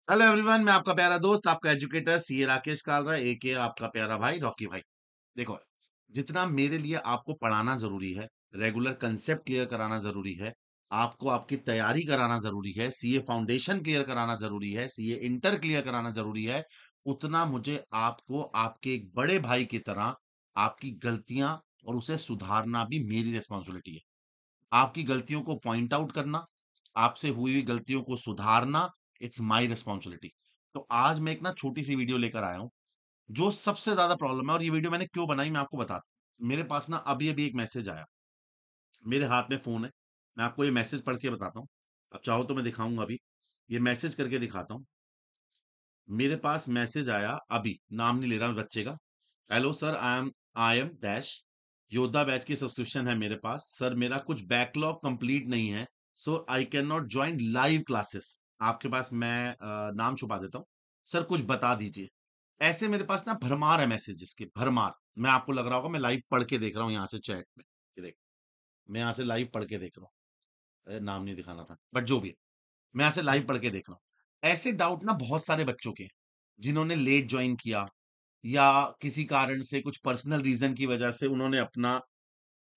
Hello everyone, मैं आपका प्यारा दोस्त, आपका एजुकेटर सीए राकेश कालरा एके आपका प्यारा भाई रॉकी भाई। देखो, जितना मेरे लिए आपको पढ़ाना जरूरी है, रेगुलर कंसेप्ट क्लियर कराना जरूरी है, आपको आपकी तैयारी कराना जरूरी है, सीए फाउंडेशन क्लियर कराना जरूरी है, सीए इंटर क्लियर कराना जरूरी है, उतना मुझे आपको आपके एक बड़े भाई की तरह आपकी गलतियां और उसे सुधारना भी मेरी रिस्पॉन्सिबिलिटी है। आपकी गलतियों को पॉइंट आउट करना, आपसे हुई हुई गलतियों को सुधारना, इट्स माय रिस्पॉन्सिबिलिटी। तो आज मैं एक ना छोटी सी वीडियो लेकर आया हूं, जो सबसे ज्यादा प्रॉब्लम है। और ये वीडियो मैंने क्यों बनाई, मैं आपको बताता हूं। मेरे पास ना अभी अभी एक मैसेज आया, मेरे हाथ में फोन है, मैं आपको ये मैसेज पढ़ के बताता हूँ। अब चाहो तो मैं दिखाऊंगा, अभी ये मैसेज करके दिखाता हूँ। मेरे पास मैसेज आया अभी, नाम नहीं ले रहा हूं बच्चे का। Hello sir, I am dash, योद्धा बैच की सब्सक्रिप्शन है मेरे पास सर, मेरा कुछ बैकलॉग कंप्लीट नहीं है, so I can not join live classes. आपके पास मैं नाम छुपा देता हूँ, सर कुछ बता दीजिए। ऐसे मेरे पास ना भरमार है मैसेजेस के, भरमार। मैं आपको लग रहा होगा मैं लाइव पढ़ के देख रहा हूँ यहाँ से चैट में। ये देख, मैं यहाँ से लाइव पढ़ के देख रहा हूँ। नाम नहीं दिखाना था, बट जो भी है, मैं यहाँ से लाइव पढ़ के देख रहा हूँ। ऐसे डाउट ना बहुत सारे बच्चों के हैं, जिन्होंने लेट ज्वाइन किया, या किसी कारण से, कुछ पर्सनल रीजन की वजह से उन्होंने अपना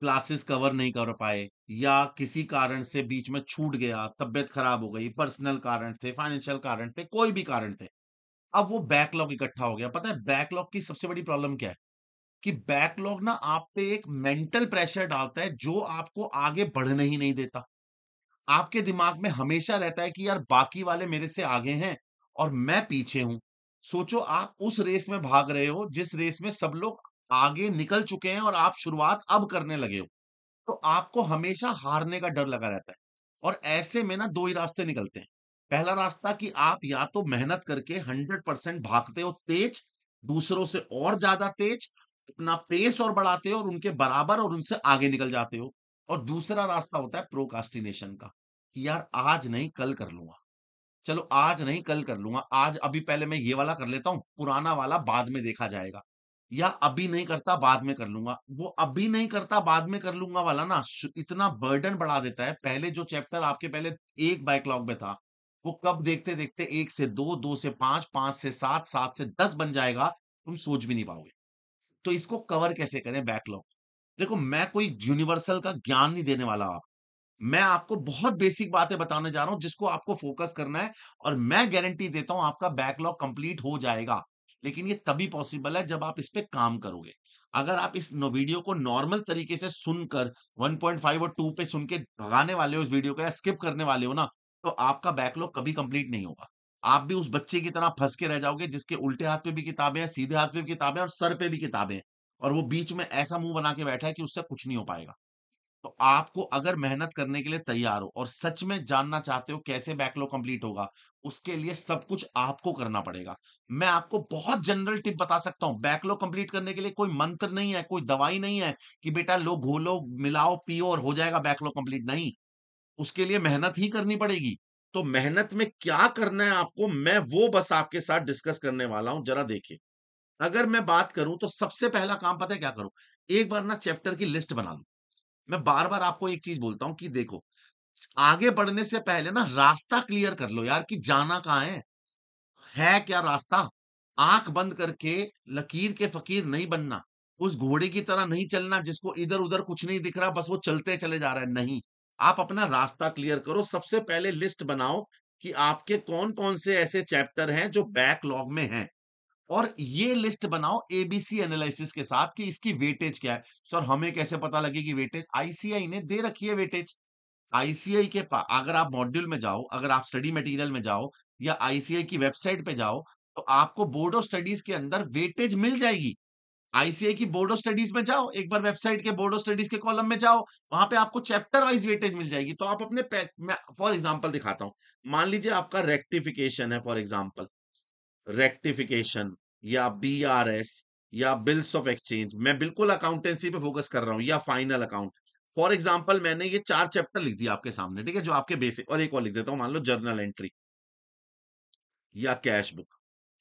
क्लासेस कवर नहीं कर पाए, या किसी कारण से बीच में छूट गया, तबीयत खराब हो गई, पर्सनल कारण थे, फाइनेंशियल कारण थे, कोई भी कारण थे। अब वो बैकलॉग इकट्ठा हो गया। पता है बैकलॉग की सबसे बड़ी प्रॉब्लम क्या है? कि बैकलॉग ना आप पे एक मेंटल प्रेशर डालता है, जो आपको आगे बढ़ने ही नहीं देता। आपके दिमाग में हमेशा रहता है कि यार बाकी वाले मेरे से आगे हैं और मैं पीछे हूं। सोचो, आप उस रेस में भाग रहे हो जिस रेस में सब लोग आगे निकल चुके हैं और आप शुरुआत अब करने लगे हो। तो आपको हमेशा हारने का डर लगा रहता है। और ऐसे में ना दो ही रास्ते निकलते हैं। पहला रास्ता कि आप या तो मेहनत करके 100% भागते हो तेज, दूसरों से और ज्यादा तेज, अपना पेस और बढ़ाते हो और उनके बराबर और उनसे आगे निकल जाते हो। और दूसरा रास्ता होता है प्रोकास्टिनेशन का, कि यार आज नहीं कल कर लूंगा, चलो आज नहीं कल कर लूंगा, आज अभी पहले मैं ये वाला कर लेता हूँ, पुराना वाला बाद में देखा जाएगा। या अभी नहीं करता बाद में कर लूंगा। वो अभी नहीं करता बाद में कर लूंगा वाला ना इतना बर्डन बढ़ा देता है। पहले जो चैप्टर आपके पहले एक बैकलॉग में था, वो कब देखते देखते एक से दो, दो से पांच, पांच से सात, सात से 10 बन जाएगा, तुम सोच भी नहीं पाओगे। तो इसको कवर कैसे करें बैकलॉग? देखो, मैं कोई यूनिवर्सल का ज्ञान नहीं देने वाला। मैं आपको बहुत बेसिक बातें बताने जा रहा हूं, जिसको आपको फोकस करना है। और मैं गारंटी देता हूं आपका बैकलॉग कंप्लीट हो जाएगा। लेकिन ये तभी पॉसिबल है जब आप इस पे काम करोगे। अगर आप इस वीडियो को नॉर्मल तरीके से सुनकर 1.5 और 2 पे सुन के भगाने वाले हो इस वीडियो को, या स्किप करने वाले हो ना, तो आपका बैकलॉग कभी कंप्लीट नहीं होगा। आप भी उस बच्चे की तरह फंस के रह जाओगे, जिसके उल्टे हाथ पे भी किताबें हैं, सीधे हाथ पे भी किताबें हैं और सर पे भी किताबें हैं, और वो बीच में ऐसा मुंह बना के बैठा है कि उससे कुछ नहीं हो पाएगा। तो आपको अगर मेहनत करने के लिए तैयार हो और सच में जानना चाहते हो कैसे बैकलॉग कंप्लीट होगा, उसके लिए सब कुछ आपको करना पड़ेगा। मैं आपको बहुत जनरल टिप बता सकता हूं। बैकलॉग कंप्लीट करने के लिए कोई मंत्र नहीं है, कोई दवाई नहीं है कि बेटा लो घोलो मिलाओ पियो और हो जाएगा बैकलॉग कंप्लीट। नहीं, उसके लिए मेहनत ही करनी पड़ेगी। तो मेहनत में क्या करना है आपको, मैं वो बस आपके साथ डिस्कस करने वाला हूं, जरा देखिए। अगर मैं बात करूं तो सबसे पहला काम पता है क्या करो? एक बार ना चैप्टर की लिस्ट बना लो। मैं बार-बार आपको एक चीज़ बोलता हूँ कि देखो, आगे बढ़ने से पहले ना रास्ता क्लियर कर लो यार, कि जाना कहाँ है क्या रास्ता? आँख बंद करके लकीर के फ़कीर नहीं बनना। उस घोड़े की तरह नहीं चलना जिसको इधर-उधर कुछ नहीं दिख रहा, बस वो चलते चले जा रहा है, नहीं। आप अपना रास्ता क्लियर करो। सबसे पहले लिस्ट बनाओ कि आपके कौन-कौन से ऐसे चैप्टर हैं जो बैकलॉग में हैं। और ये लिस्ट बनाओ एबीसी एनालिसिस के साथ कि इसकी वेटेज क्या है। सर हमें कैसे पता लगेगी वेटेज? आईसीआई ने दे रखी है वेटेज। आईसीआई के पा अगर आप मॉड्यूल में जाओ, अगर आप स्टडी मटेरियल में जाओ, या आईसीआई की वेबसाइट पे जाओ, तो आपको बोर्ड ऑफ स्टडीज के अंदर वेटेज मिल जाएगी। आईसीआई की बोर्ड ऑफ स्टडीज में जाओ, एक बार वेबसाइट के बोर्ड ऑफ स्टडीज के कॉलम में जाओ, वहां पे आपको चैप्टर वाइज वेटेज मिल जाएगी। तो आप अपने मैं फॉर एग्जांपल दिखाता हूं। मान लीजिए आपका रेक्टिफिकेशन है, फॉर एग्जांपल रेक्टिफिकेशन, या बीआरएस, या बिल्स ऑफ एक्सचेंज। मैं बिल्कुल अकाउंटेंसी पे फोकस कर रहा हूं, या फाइनल अकाउंट। फॉर एग्जांपल मैंने ये 4 चैप्टर लिख दिया आपके सामने, ठीक है, जो आपके बेसिक। और एक और लिख देता हूं, मान लो जर्नल एंट्री या कैश बुक।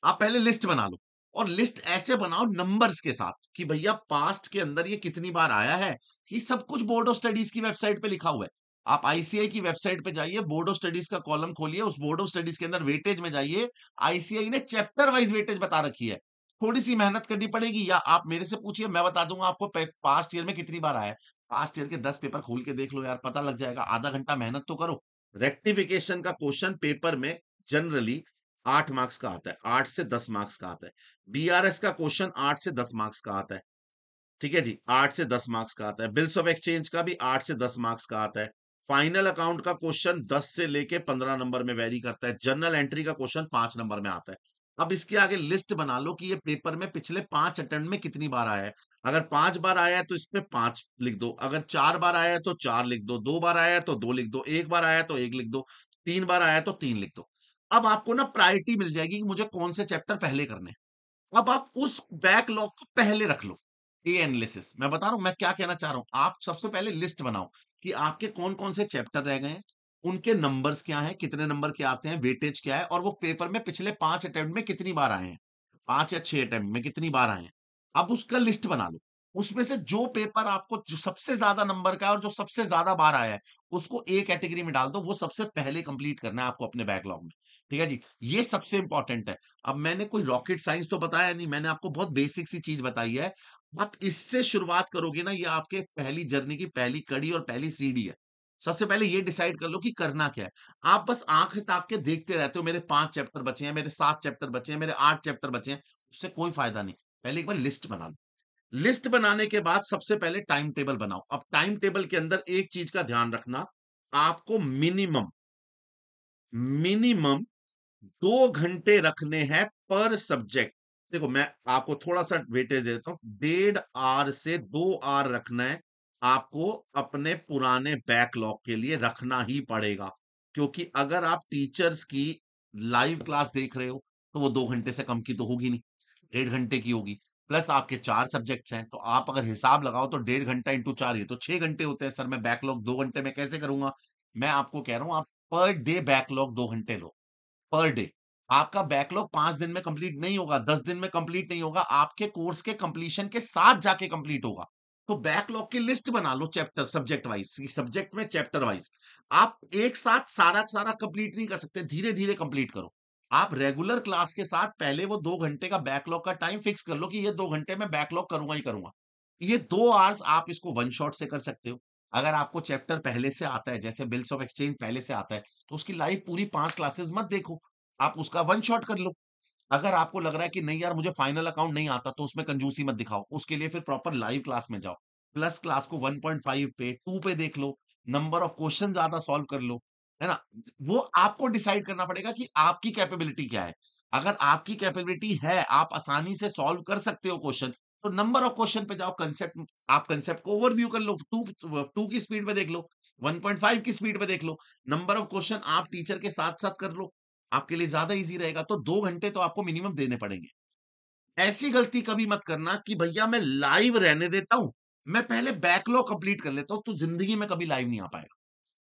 आप पहले लिस्ट बना लो, और लिस्ट ऐसे बनाओ नंबर्स के साथ कि भैया पास्ट के अंदर ये कितनी बार आया है। ये सब कुछ बोर्ड ऑफ स्टडीज की वेबसाइट पे लिखा हुआ है। आप आईसीआई की वेबसाइट पे जाइए, बोर्ड ऑफ स्टडीज का कॉलम खोलिए, उस बोर्ड ऑफ स्टडीज के अंदर वेटेज में जाइए, आईसीआई ने चैप्टर वाइज वेटेज बता रखी है। थोड़ी-सी मेहनत करनी पड़ेगी, या आप मेरे से पूछिए, मैं बता दूँगा आपको पास्ट ईयर में कितनी बार आया है। पास्ट ईयर के 10 पेपर खोल के देख लो यार, पता लग जाएगा, आधा घंटा मेहनत तो करो। रेक्टिफिकेशन का क्वेश्चन पेपर में जनरली 8 मार्क्स का आता है, 8 से 10 मार्क्स का आता है। बीआरएस का क्वेश्चन 8 से 10 मार्क्स का आता है। ठीक है जी, 8 से 10 मार्क्स का आता है। बिल्स ऑफ एक्सचेंज का भी 8 से 10 मार्क्स का आता है। फाइनल अकाउंट का क्वेश्चन 10 से लेके 15 नंबर में वेरी करता है। जर्नल एंट्री का क्वेश्चन 5 नंबर में आता है। अब इसके आगे लिस्ट बना लो कि ये पेपर में पिछले 5 अटेम्प्ट में कितनी बार आया है। अगर 5 बार आया है तो इसमें 5 लिख दो, अगर 4 बार आया है तो 4 लिख दो, 2 बार आया है तो 2 लिख दो, 1 बार आया है तो 1 लिख दो, 3 बार आया है तो 3 लिख दो। अब आपको ना प्रायोरिटी मिल जाएगी कि मुझे कौन से चैप्टर पहले करने हैं। अब आप उस बैकलॉग को पहले रख लो। ए एनालिसिस मैं बता रहा हूं, मैं क्या कहना चाह रहा हूं। आप सबसे पहले लिस्ट बनाओ कि आपके कौन कौन से चैप्टर रह गए हैं, उनके नंबर्स क्या हैं, कितने नंबर के आते हैं, वेटेज क्या है, और वो पेपर में पिछले 5 अटेम्प्ट में कितनी बार आए हैं, 5 या 6 अटेम्प्ट में कितनी बार आए हैं। अब उसका लिस्ट बना लो। उसमें से जो पेपर आपको जो सबसे ज्यादा नंबर का है और जो सबसे ज्यादा बार आया है, उसको ए कैटेगरी में डाल दो। वो सबसे पहले कंप्लीट करना है आपको अपने बैकलॉग में। ठीक है जी, ये सबसे इंपॉर्टेंट है। अब मैंने कोई रॉकेट साइंस तो बताया नहीं, मैंने आपको बहुत बेसिक सी चीज बताई है। आप इससे शुरुआत करोगे ना, ये आपके पहली जर्नी की पहली कड़ी और पहली सीढ़ी है। सबसे पहले ये डिसाइड कर लो कि करना क्या है। आप बस आंख ताक के देखते रहते हो, मेरे 5 चैप्टर बचे हैं, मेरे 7 चैप्टर बचे हैं, मेरे 8 चैप्टर बचे हैं, उससे कोई फायदा नहीं। पहले एक बार लिस्ट बना लो। लिस्ट बनाने के बाद सबसे पहले टाइम टेबल बनाओ। अब टाइम टेबल के अंदर एक चीज का ध्यान रखना, आपको मिनिमम मिनिमम 2 घंटे रखने हैं पर सब्जेक्ट। देखो मैं आपको थोड़ा सा वेटेज देता हूं, 1.5 आवर से 2 आवर रखना है आपको। अपने पुराने बैकलॉग के लिए रखना ही पड़ेगा, क्योंकि अगर आप टीचर्स की लाइव क्लास देख रहे हो तो वो 2 घंटे से कम की तो होगी नहीं, 1.5 घंटे की होगी। प्लस आपके 4 सब्जेक्ट्स हैं, तो आप अगर हिसाब लगाओ तो 1.5 घंटा इंटू 4 ये तो 6 घंटे होते हैं। सर मैं बैकलॉग 2 घंटे में कैसे करूंगा? मैं आपको कह रहा हूं, आप पर डे बैकलॉग 2 घंटे लो, पर डे। आपका बैकलॉग 5 दिन में कंप्लीट नहीं होगा, 10 दिन में कंप्लीट नहीं होगा, आपके कोर्स के कंप्लीशन के साथ जाके कंप्लीट होगा। तो बैकलॉग की लिस्ट बना लो, चैप्टर सब्जेक्ट वाइज, सब्जेक्ट में चैप्टर वाइज। आप एक साथ सारा सारा कंप्लीट नहीं कर सकते, धीरे धीरे कंप्लीट करो। आप रेगुलर क्लास के साथ पहले वो 2 घंटे का बैकलॉग का टाइम फिक्स कर लो कि ये 2 घंटे में बैकलॉग करूंगा ही करूंगा। ये 2 आवर्स आप इसको वन शॉट से कर सकते हो। अगर आपको चैप्टर पहले से आता है, जैसे बिल्स ऑफ एक्सचेंज पहले से आता है, तो उसकी लाइव पूरी 5 क्लासेस मत देखो, आप उसका वन शॉट कर लो। अगर आपको लग रहा है कि नहीं यार मुझे फाइनल अकाउंट नहीं आता, तो उसमें कंजूसी मत दिखाओ, उसके लिए फिर प्रॉपर लाइव क्लास में जाओ। प्लस क्लास को 1.5 पे 2 पे देख लो, नंबर ऑफ क्वेश्चन ज्यादा सॉल्व कर लो, है ना। वो आपको डिसाइड करना पड़ेगा कि आपकी कैपेबिलिटी क्या है। अगर आपकी कैपेबिलिटी है, आप आसानी से सॉल्व कर सकते हो क्वेश्चन, तो नंबर ऑफ क्वेश्चन पे जाओ। कंसेप्ट, आप कंसेप्ट को ओवरव्यू कर लो, टू टू की स्पीड पे देख लो, 1.5 की स्पीड पे देख लो। नंबर ऑफ क्वेश्चन आप टीचर के साथ साथ कर लो, आपके लिए ज्यादा इजी रहेगा। तो 2 घंटे तो आपको मिनिमम देने पड़ेंगे। ऐसी गलती कभी मत करना कि भैया मैं लाइव रहने देता हूं, मैं पहले बैकलॉग कंप्लीट कर लेता हूं, तो जिंदगी में कभी लाइव नहीं आ पाएगा,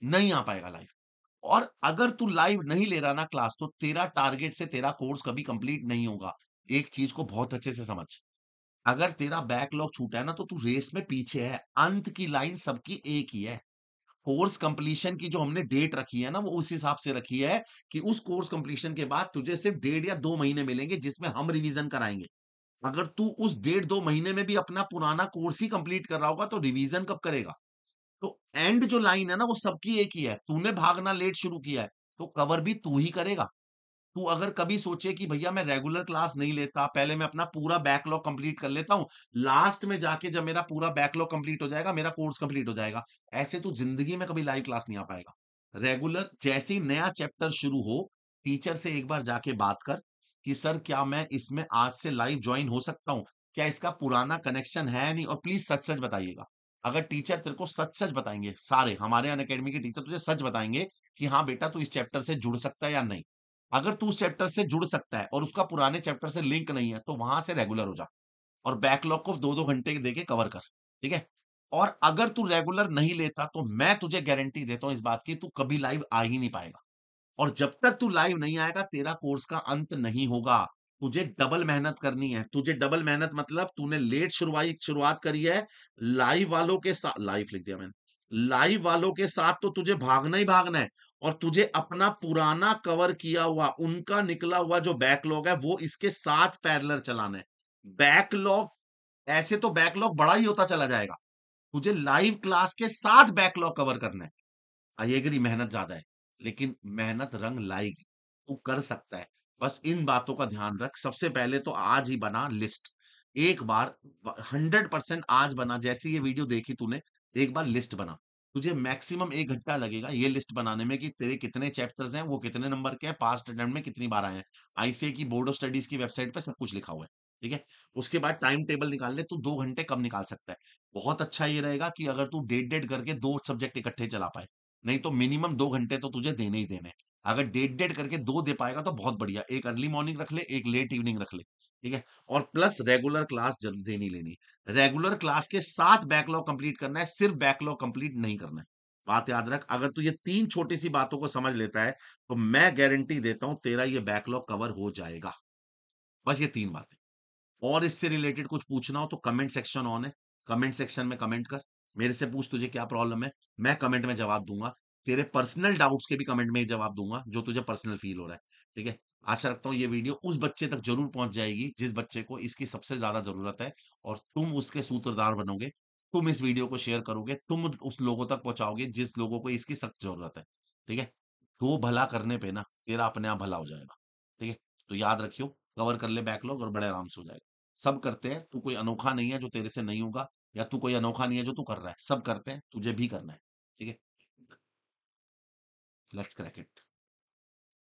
नहीं आ पाएगा लाइव। और अगर तू लाइव नहीं ले रहा ना क्लास, तो तेरा टारगेट से तेरा कोर्स कभी कंप्लीट नहीं होगा। एक चीज को बहुत अच्छे से समझ, अगर तेरा बैकलॉग छूटा है ना, तो तू रेस में पीछे है। अंत की लाइन सबकी एक ही है। कोर्स कंप्लीशन की जो हमने डेट रखी है ना, वो उस हिसाब से रखी है कि उस कोर्स कंप्लीशन के बाद तुझे सिर्फ 1.5 या 2 महीने मिलेंगे जिसमें हम रिवीजन कराएंगे। अगर तू उस 1.5 2 महीने में भी अपना पुराना कोर्स ही कंप्लीट कर रहा होगा, तो रिवीजन कब करेगा? तो एंड जो लाइन है ना, वो सबकी एक ही है। तूने भागना लेट शुरू किया है, तो कवर भी तू ही करेगा। तू अगर कभी सोचे कि भैया मैं रेगुलर क्लास नहीं लेता, पहले मैं अपना पूरा बैकलॉग कंप्लीट कर लेता हूँ, लास्ट में जाके जब मेरा पूरा बैकलॉग कंप्लीट हो जाएगा, मेरा कोर्स कंप्लीट हो जाएगा, ऐसे तू जिंदगी में कभी लाइव क्लास नहीं आ पाएगा। रेगुलर जैसे ही नया चैप्टर शुरू हो, टीचर से एक बार जाके बात कर कि सर क्या मैं इसमें आज से लाइव ज्वाइन हो सकता हूँ? क्या इसका पुराना कनेक्शन है नहीं? और प्लीज सच सच बताइएगा। अगर टीचर तेरे को सच सच बताएंगे, सारे हमारे अनअकैडमी के टीचर तुझे सच बताएंगे कि हाँ बेटा तू इस चैप्टर से जुड़ सकता है या नहीं। अगर तू उस चैप्टर से जुड़ सकता है और उसका पुराने चैप्टर से लिंक नहीं है, तो वहां से रेगुलर हो जा और बैकलॉग को 2 2 घंटे देके कवर कर। ठीक है। और अगर तू रेगुलर नहीं लेता, तो मैं तुझे गारंटी देता हूं इस बात की, तू कभी लाइव आ ही नहीं पाएगा। और जब तक तू लाइव नहीं आएगा, तेरा कोर्स का अंत नहीं होगा। तुझे डबल मेहनत करनी है। तुझे डबल मेहनत मतलब तूने लेट शुरुआत करी है, लाइव वालों के साथ, लाइव लिख दिया मैंने, लाइव वालों के साथ तो तुझे भागना ही भागना है, और तुझे अपना पुराना कवर किया हुआ, उनका निकला हुआ जो बैकलॉग है, वो इसके साथ पैरेलल चलाना है। बैकलॉग, ऐसे तो बैकलॉग बड़ा ही होता चला जाएगा। तुझे लाइव क्लास के साथ बैकलॉग कवर करना है। आई एग्री, मेहनत ज्यादा है, लेकिन मेहनत रंग लाएगी। तू कर सकता है। बस इन बातों का ध्यान रख। सबसे पहले तो आज ही बना लिस्ट। एक बार 100% आज बना। जैसे ये वीडियो देखी तूने, एक बार लिस्ट बना। तुझे मैक्सिमम 1 घंटा लगेगा ये लिस्ट बनाने में कि तेरे कितने चैप्टर्स हैं, वो कितने नंबर के हैं, पास्ट अटेम्प्ट में कितनी बार आए हैं। आईसीए की बोर्ड ऑफ स्टडीज की वेबसाइट पे सब कुछ लिखा हुआ है। ठीक है। उसके बाद टाइम टेबल निकाल ले, तू 2 घंटे कब निकाल सकता है। बहुत अच्छा ये रहेगा कि अगर तू डेढ़ डेढ़ करके 2 सब्जेक्ट इकट्ठे चला पाए। नहीं तो मिनिमम 2 घंटे तो तुझे देने ही देने हैं। अगर डेढ़ डेढ़ करके 2 दे पाएगा तो बहुत बढ़िया। एक अर्ली मॉर्निंग रख ले, एक लेट इवनिंग रख ले। ठीक है। और प्लस रेगुलर क्लास जरूर देनी लेनी। रेगुलर क्लास के साथ बैकलॉग कंप्लीट करना है, सिर्फ बैकलॉग कंप्लीट नहीं करना है। बात याद रख, अगर तू ये 3 छोटी सी बातों को समझ लेता है, तो मैं गारंटी देता हूं तेरा ये बैकलॉग कवर हो जाएगा। बस ये 3 बातें। और इससे रिलेटेड कुछ पूछना हो तो कमेंट सेक्शन ऑन है। कमेंट सेक्शन में कमेंट कर। मेरे से पूछ तुझे क्या प्रॉब्लम है, मैं कमेंट में जवाब दूंगा। तेरे पर्सनल डाउट्स के भी कमेंट में ही जवाब दूंगा, जो तुझे पर्सनल फील हो रहा है। ठीक है। आशा रखता हूँ ये वीडियो उस बच्चे तक जरूर पहुंच जाएगी जिस बच्चे को इसकी सबसे ज्यादा जरूरत है, और तुम उसके सूत्रधार बनोगे। तुम इस वीडियो को शेयर करोगे, तुम उस लोगों तक पहुंचाओगे जिस लोगों को इसकी सख्त जरूरत है। ठीक है। तो भला करने पे ना तेरा अपने आप भला हो जाएगा। ठीक है। तो याद रखियो, कवर कर ले बैकलॉग और बड़े आराम से हो जाएगा। सब करते हैं, तू कोई अनोखा नहीं है जो तेरे से नहीं होगा, या तू कोई अनोखा नहीं है जो तू कर रहा है। सब करते हैं, तुझे भी करना है। ठीक है। Let's crack it.